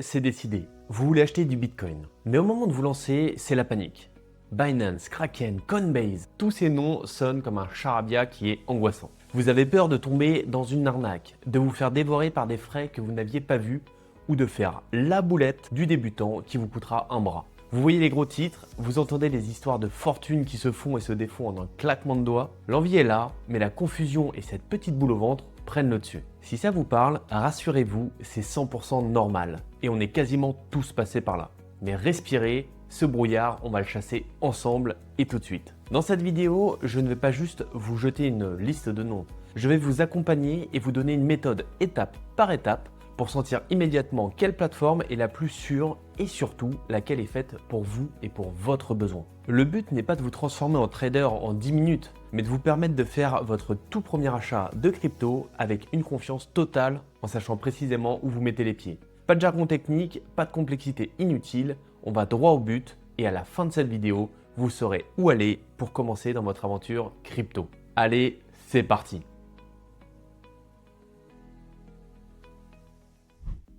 c'est décidé. Vous voulez acheter du Bitcoin. Mais au moment de vous lancer, c'est la panique. Binance, Kraken, Coinbase, tous ces noms sonnent comme un charabia qui est angoissant. Vous avez peur de tomber dans une arnaque, de vous faire dévorer par des frais que vous n'aviez pas vus ou de faire la boulette du débutant qui vous coûtera un bras. Vous voyez les gros titres, vous entendez les histoires de fortune qui se font et se défont en un claquement de doigts. L'envie est là, mais la confusion et cette petite boule au ventre prennent le dessus. Si ça vous parle, rassurez-vous, c'est 100% normal et on est quasiment tous passés par là. Mais respirez, ce brouillard, on va le chasser ensemble et tout de suite. Dans cette vidéo, je ne vais pas juste vous jeter une liste de noms. Je vais vous accompagner et vous donner une méthode étape par étape pour sentir immédiatement quelle plateforme est la plus sûre et surtout laquelle est faite pour vous et pour votre besoin. Le but n'est pas de vous transformer en trader en 10 minutes, mais de vous permettre de faire votre tout premier achat de crypto avec une confiance totale en sachant précisément où vous mettez les pieds. Pas de jargon technique, pas de complexité inutile, on va droit au but et à la fin de cette vidéo, vous saurez où aller pour commencer dans votre aventure crypto. Allez, c'est parti!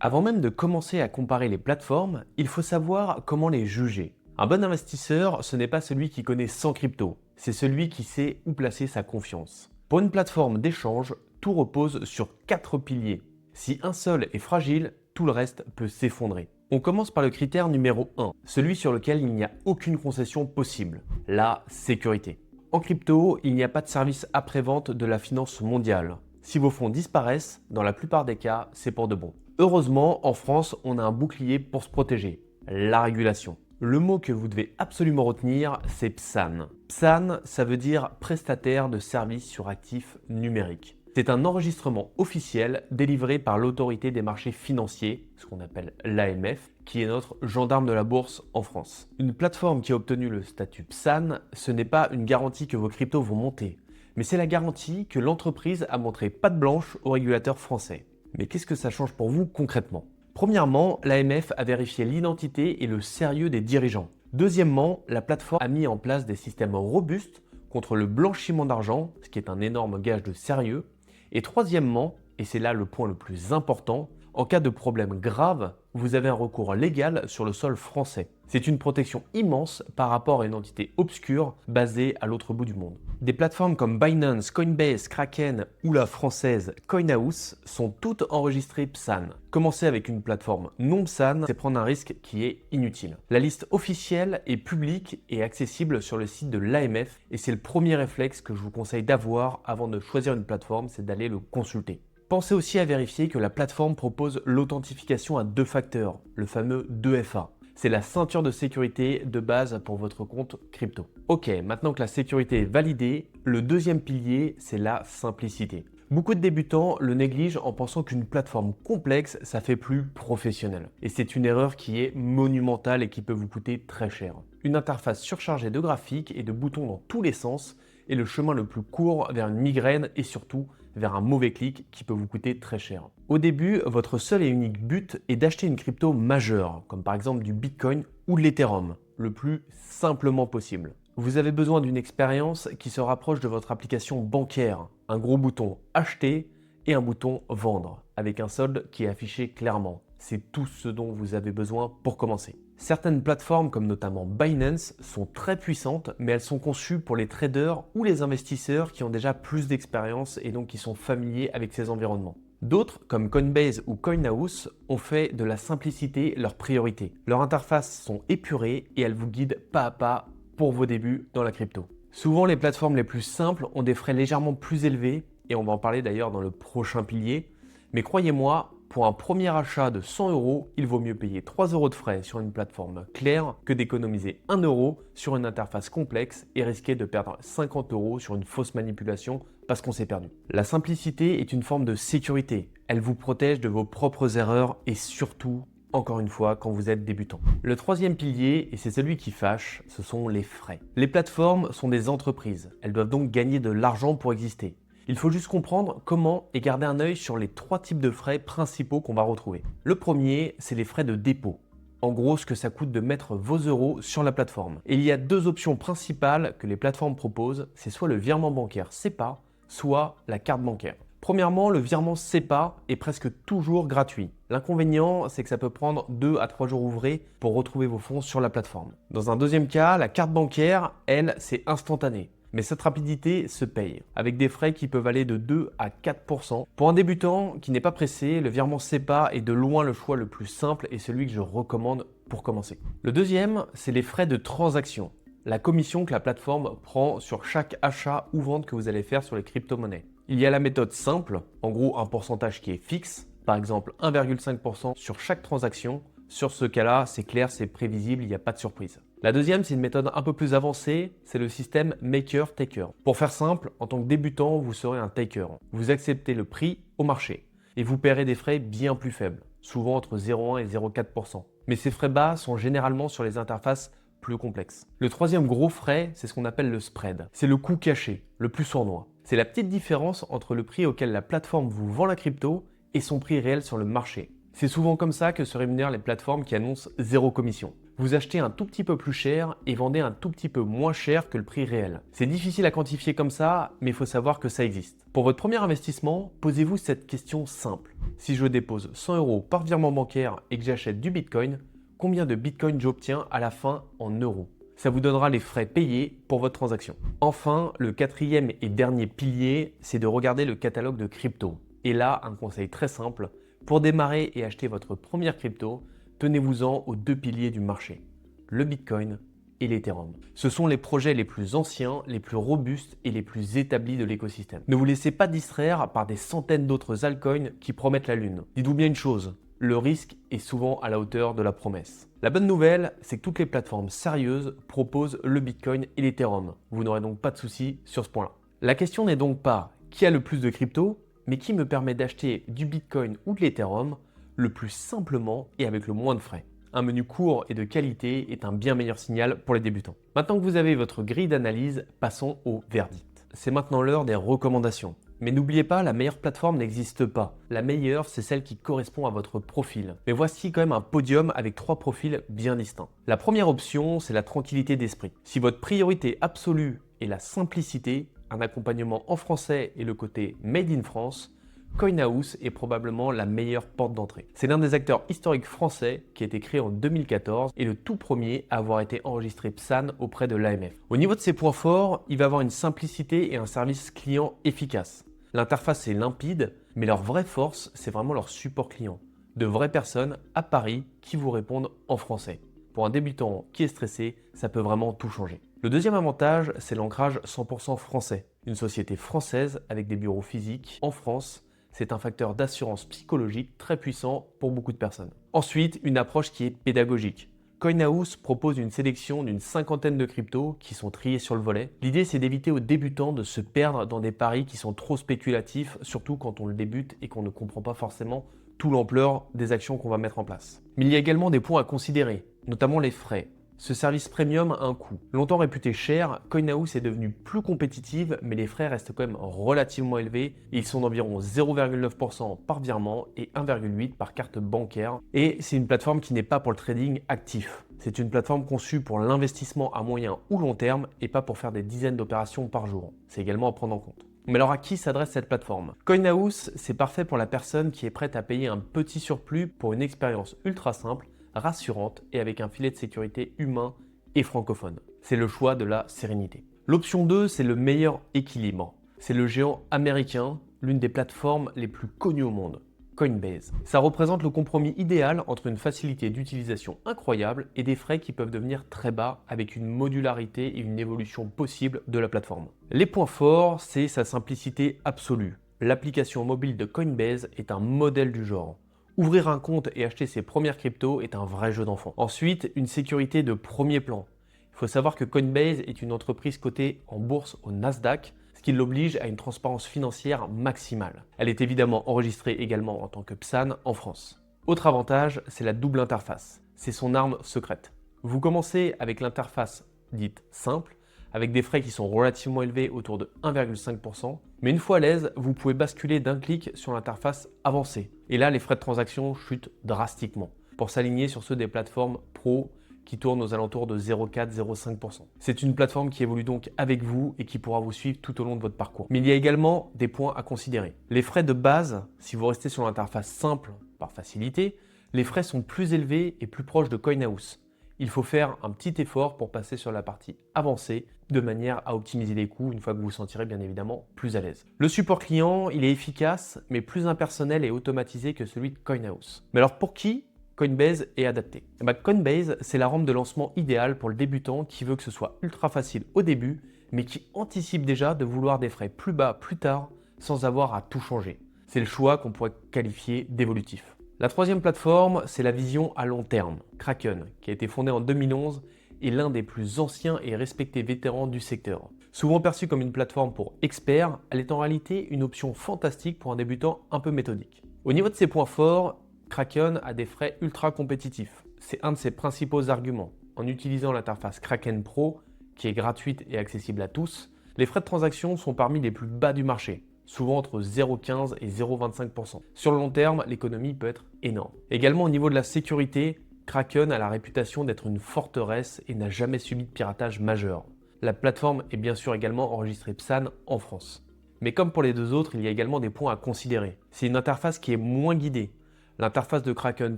Avant même de commencer à comparer les plateformes, il faut savoir comment les juger. Un bon investisseur, ce n'est pas celui qui connaît 100 cryptos, c'est celui qui sait où placer sa confiance. Pour une plateforme d'échange, tout repose sur 4 piliers. Si un seul est fragile, tout le reste peut s'effondrer. On commence par le critère numéro 1, celui sur lequel il n'y a aucune concession possible, la sécurité. En crypto, il n'y a pas de service après-vente de la finance mondiale. Si vos fonds disparaissent, dans la plupart des cas, c'est pour de bon. Heureusement, en France, on a un bouclier pour se protéger, la régulation. Le mot que vous devez absolument retenir, c'est PSAN. PSAN, ça veut dire prestataire de services sur actifs numériques. C'est un enregistrement officiel délivré par l'autorité des marchés financiers, ce qu'on appelle l'AMF, qui est notre gendarme de la bourse en France. Une plateforme qui a obtenu le statut PSAN, ce n'est pas une garantie que vos cryptos vont monter, mais c'est la garantie que l'entreprise a montré patte blanche aux régulateurs français. Mais qu'est-ce que ça change pour vous concrètement? Premièrement, l'AMF a vérifié l'identité et le sérieux des dirigeants. Deuxièmement, la plateforme a mis en place des systèmes robustes contre le blanchiment d'argent, ce qui est un énorme gage de sérieux. Et troisièmement, et c'est là le point le plus important, en cas de problème grave, vous avez un recours légal sur le sol français. C'est une protection immense par rapport à une entité obscure basée à l'autre bout du monde. Des plateformes comme Binance, Coinbase, Kraken ou la française Coinhouse sont toutes enregistrées PSAN. Commencer avec une plateforme non PSAN, c'est prendre un risque qui est inutile. La liste officielle est publique et accessible sur le site de l'AMF et c'est le premier réflexe que je vous conseille d'avoir avant de choisir une plateforme, c'est d'aller le consulter. Pensez aussi à vérifier que la plateforme propose l'authentification à 2 facteurs, le fameux 2FA. C'est la ceinture de sécurité de base pour votre compte crypto. Ok, maintenant que la sécurité est validée, le deuxième pilier, c'est la simplicité. Beaucoup de débutants le négligent en pensant qu'une plateforme complexe, ça fait plus professionnel. Et c'est une erreur qui est monumentale et qui peut vous coûter très cher. Une interface surchargée de graphiques et de boutons dans tous les sens est le chemin le plus court vers une migraine et surtout vers un mauvais clic qui peut vous coûter très cher. Au début, votre seul et unique but est d'acheter une crypto majeure, comme par exemple du Bitcoin ou de l'Ethereum, le plus simplement possible. Vous avez besoin d'une expérience qui se rapproche de votre application bancaire, un gros bouton acheter et un bouton vendre, avec un solde qui est affiché clairement. C'est tout ce dont vous avez besoin pour commencer. Certaines plateformes comme notamment Binance sont très puissantes, mais elles sont conçues pour les traders ou les investisseurs qui ont déjà plus d'expérience et donc qui sont familiers avec ces environnements. D'autres, comme Coinbase ou Coinhouse, ont fait de la simplicité leur priorité. Leurs interfaces sont épurées et elles vous guident pas à pas pour vos débuts dans la crypto. Souvent, les plateformes les plus simples ont des frais légèrement plus élevés, et on va en parler d'ailleurs dans le prochain pilier, mais croyez-moi, pour un premier achat de 100 €, il vaut mieux payer 3 € de frais sur une plateforme claire que d'économiser 1 € sur une interface complexe et risquer de perdre 50 € sur une fausse manipulation parce qu'on s'est perdu. La simplicité est une forme de sécurité. Elle vous protège de vos propres erreurs et surtout, encore une fois, quand vous êtes débutant. Le troisième pilier, et c'est celui qui fâche, ce sont les frais. Les plateformes sont des entreprises. Elles doivent donc gagner de l'argent pour exister. Il faut juste comprendre comment et garder un œil sur les 3 types de frais principaux qu'on va retrouver. Le premier, c'est les frais de dépôt. En gros, ce que ça coûte de mettre vos euros sur la plateforme. Et il y a 2 options principales que les plateformes proposent, c'est soit le virement bancaire SEPA, soit la carte bancaire. Premièrement, le virement SEPA est presque toujours gratuit. L'inconvénient, c'est que ça peut prendre 2 à 3 jours ouvrés pour retrouver vos fonds sur la plateforme. Dans un deuxième cas, la carte bancaire, elle, c'est instantané. Mais cette rapidité se paye, avec des frais qui peuvent aller de 2 à 4%. Pour un débutant qui n'est pas pressé, le virement SEPA est de loin le choix le plus simple et celui que je recommande pour commencer. Le deuxième, c'est les frais de transaction, la commission que la plateforme prend sur chaque achat ou vente que vous allez faire sur les crypto-monnaies. Il y a la méthode simple, en gros un pourcentage qui est fixe, par exemple 1,5% sur chaque transaction. Sur ce cas-là, c'est clair, c'est prévisible, il n'y a pas de surprise. La deuxième, c'est une méthode un peu plus avancée, c'est le système maker-taker. Pour faire simple, en tant que débutant, vous serez un taker. Vous acceptez le prix au marché et vous paierez des frais bien plus faibles, souvent entre 0,1 et 0,4%. Mais ces frais bas sont généralement sur les interfaces plus complexes. Le troisième gros frais, c'est ce qu'on appelle le spread. C'est le coût caché, le plus sournois. C'est la petite différence entre le prix auquel la plateforme vous vend la crypto et son prix réel sur le marché. C'est souvent comme ça que se rémunèrent les plateformes qui annoncent zéro commission. Vous achetez un tout petit peu plus cher et vendez un tout petit peu moins cher que le prix réel. C'est difficile à quantifier comme ça, mais il faut savoir que ça existe. Pour votre premier investissement, posez-vous cette question simple. Si je dépose 100 € par virement bancaire et que j'achète du Bitcoin, combien de Bitcoin j'obtiens à la fin en euros? Ça vous donnera les frais payés pour votre transaction. Enfin, le quatrième et dernier pilier, c'est de regarder le catalogue de crypto. Et là, un conseil très simple, pour démarrer et acheter votre première crypto, tenez-vous-en aux 2 piliers du marché, le Bitcoin et l'Ethereum. Ce sont les projets les plus anciens, les plus robustes et les plus établis de l'écosystème. Ne vous laissez pas distraire par des centaines d'autres altcoins qui promettent la lune. Dites-vous bien une chose, le risque est souvent à la hauteur de la promesse. La bonne nouvelle, c'est que toutes les plateformes sérieuses proposent le Bitcoin et l'Ethereum. Vous n'aurez donc pas de soucis sur ce point-là. La question n'est donc pas qui a le plus de crypto, mais qui me permet d'acheter du Bitcoin ou de l'Ethereum le plus simplement et avec le moins de frais. Un menu court et de qualité est un bien meilleur signal pour les débutants. Maintenant que vous avez votre grille d'analyse, passons au verdict. C'est maintenant l'heure des recommandations. Mais n'oubliez pas, la meilleure plateforme n'existe pas. La meilleure, c'est celle qui correspond à votre profil. Mais voici quand même un podium avec 3 profils bien distincts. La première option, c'est la tranquillité d'esprit. Si votre priorité absolue est la simplicité, un accompagnement en français et le côté Made in France, Coinhouse est probablement la meilleure porte d'entrée. C'est l'un des acteurs historiques français qui a été créé en 2014 et le tout premier à avoir été enregistré PSAN auprès de l'AMF. Au niveau de ses points forts, il va avoir une simplicité et un service client efficace. L'interface est limpide, mais leur vraie force, c'est vraiment leur support client. De vraies personnes à Paris qui vous répondent en français. Pour un débutant qui est stressé, ça peut vraiment tout changer. Le deuxième avantage, c'est l'ancrage 100% français. Une société française avec des bureaux physiques en France, c'est un facteur d'assurance psychologique très puissant pour beaucoup de personnes. Ensuite, une approche qui est pédagogique. Coinhouse propose une sélection d'une 50aine de cryptos qui sont triés sur le volet. L'idée, c'est d'éviter aux débutants de se perdre dans des paris qui sont trop spéculatifs, surtout quand on le débute et qu'on ne comprend pas forcément toute l'ampleur des actions qu'on va mettre en place. Mais il y a également des points à considérer, notamment les frais. Ce service premium a un coût. Longtemps réputé cher, Coinhouse est devenu plus compétitive, mais les frais restent quand même relativement élevés. Ils sont d'environ 0,9% par virement et 1,8% par carte bancaire. Et c'est une plateforme qui n'est pas pour le trading actif. C'est une plateforme conçue pour l'investissement à moyen ou long terme et pas pour faire des dizaines d'opérations par jour. C'est également à prendre en compte. Mais alors à qui s'adresse cette plateforme? Coinhouse, c'est parfait pour la personne qui est prête à payer un petit surplus pour une expérience ultra simple, rassurante et avec un filet de sécurité humain et francophone. C'est le choix de la sérénité. L'option 2, c'est le meilleur équilibre. C'est le géant américain, l'une des plateformes les plus connues au monde, Coinbase. Ça représente le compromis idéal entre une facilité d'utilisation incroyable et des frais qui peuvent devenir très bas avec une modularité et une évolution possible de la plateforme. Les points forts, c'est sa simplicité absolue. L'application mobile de Coinbase est un modèle du genre. Ouvrir un compte et acheter ses premières cryptos est un vrai jeu d'enfant. Ensuite, une sécurité de premier plan. Il faut savoir que Coinbase est une entreprise cotée en bourse au Nasdaq, ce qui l'oblige à une transparence financière maximale. Elle est évidemment enregistrée également en tant que PSAN en France. Autre avantage, c'est la double interface. C'est son arme secrète. Vous commencez avec l'interface dite simple, avec des frais qui sont relativement élevés autour de 1,5%. Mais une fois à l'aise, vous pouvez basculer d'un clic sur l'interface avancée. Et là, les frais de transaction chutent drastiquement pour s'aligner sur ceux des plateformes pro qui tourne aux alentours de 0,4-0,5%. C'est une plateforme qui évolue donc avec vous et qui pourra vous suivre tout au long de votre parcours. Mais il y a également des points à considérer. Les frais de base, si vous restez sur l'interface simple par facilité, les frais sont plus élevés et plus proches de CoinHouse. Il faut faire un petit effort pour passer sur la partie avancée de manière à optimiser les coûts une fois que vous vous sentirez bien évidemment plus à l'aise. Le support client, il est efficace mais plus impersonnel et automatisé que celui de CoinHouse. Mais alors pour qui Coinbase est adapté? Coinbase, c'est la rampe de lancement idéale pour le débutant qui veut que ce soit ultra facile au début mais qui anticipe déjà de vouloir des frais plus bas plus tard sans avoir à tout changer. C'est le choix qu'on pourrait qualifier d'évolutif. La troisième plateforme, c'est la vision à long terme, Kraken, qui a été fondée en 2011 et l'un des plus anciens et respectés vétérans du secteur. Souvent perçue comme une plateforme pour experts, elle est en réalité une option fantastique pour un débutant un peu méthodique. Au niveau de ses points forts, Kraken a des frais ultra compétitifs. C'est un de ses principaux arguments. En utilisant l'interface Kraken Pro, qui est gratuite et accessible à tous, les frais de transaction sont parmi les plus bas du marché, souvent entre 0,15 et 0,25%. Sur le long terme, l'économie peut être énorme. Également au niveau de la sécurité, Kraken a la réputation d'être une forteresse et n'a jamais subi de piratage majeur. La plateforme est bien sûr également enregistrée PSAN en France. Mais comme pour les deux autres, il y a également des points à considérer. C'est une interface qui est moins guidée. L'interface de Kraken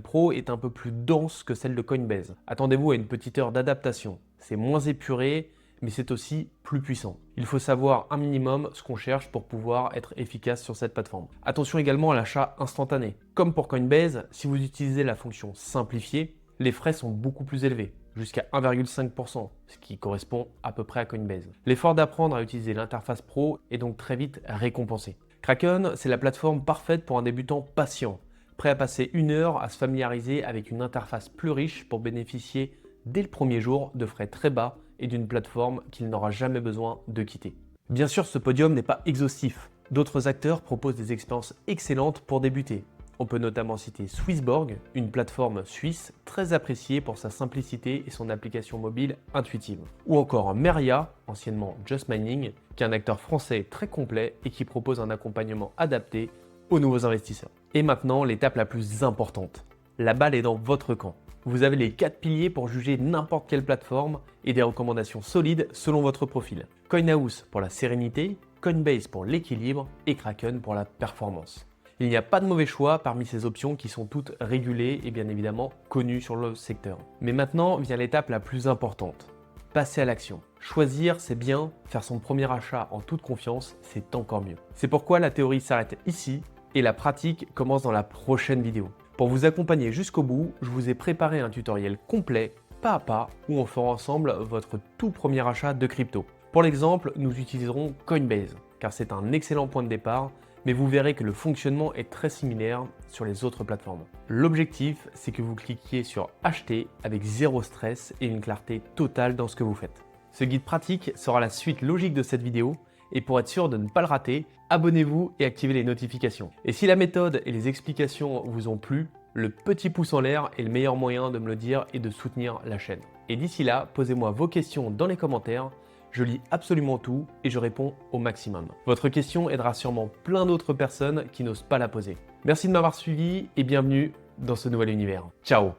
Pro est un peu plus dense que celle de Coinbase. Attendez-vous à une petite heure d'adaptation. C'est moins épuré, mais c'est aussi plus puissant. Il faut savoir un minimum ce qu'on cherche pour pouvoir être efficace sur cette plateforme. Attention également à l'achat instantané. Comme pour Coinbase, si vous utilisez la fonction simplifiée, les frais sont beaucoup plus élevés, jusqu'à 1,5%, ce qui correspond à peu près à Coinbase. L'effort d'apprendre à utiliser l'interface pro est donc très vite récompensé. Kraken, c'est la plateforme parfaite pour un débutant patient, prêt à passer 1 heure à se familiariser avec une interface plus riche pour bénéficier dès le premier jour de frais très bas et d'une plateforme qu'il n'aura jamais besoin de quitter. Bien sûr, ce podium n'est pas exhaustif. D'autres acteurs proposent des expériences excellentes pour débuter. On peut notamment citer Swissborg, une plateforme suisse très appréciée pour sa simplicité et son application mobile intuitive. Ou encore Meria, anciennement Just Mining, qui est un acteur français très complet et qui propose un accompagnement adapté aux nouveaux investisseurs. Et maintenant, l'étape la plus importante. La balle est dans votre camp. Vous avez les 4 piliers pour juger n'importe quelle plateforme et des recommandations solides selon votre profil. CoinHouse pour la sérénité, Coinbase pour l'équilibre et Kraken pour la performance. Il n'y a pas de mauvais choix parmi ces options qui sont toutes régulées et bien évidemment connues sur le secteur. Mais maintenant vient l'étape la plus importante. Passer à l'action. Choisir, c'est bien, faire son premier achat en toute confiance, c'est encore mieux. C'est pourquoi la théorie s'arrête ici et la pratique commence dans la prochaine vidéo. Pour vous accompagner jusqu'au bout, je vous ai préparé un tutoriel complet, pas à pas, où on fera ensemble votre tout premier achat de crypto. Pour l'exemple, nous utiliserons Coinbase, car c'est un excellent point de départ, mais vous verrez que le fonctionnement est très similaire sur les autres plateformes. L'objectif, c'est que vous cliquiez sur Acheter avec zéro stress et une clarté totale dans ce que vous faites. Ce guide pratique sera la suite logique de cette vidéo, et pour être sûr de ne pas le rater, abonnez-vous et activez les notifications. Et si la méthode et les explications vous ont plu, le petit pouce en l'air est le meilleur moyen de me le dire et de soutenir la chaîne. Et d'ici là, posez-moi vos questions dans les commentaires, je lis absolument tout et je réponds au maximum. Votre question aidera sûrement plein d'autres personnes qui n'osent pas la poser. Merci de m'avoir suivi et bienvenue dans ce nouvel univers. Ciao!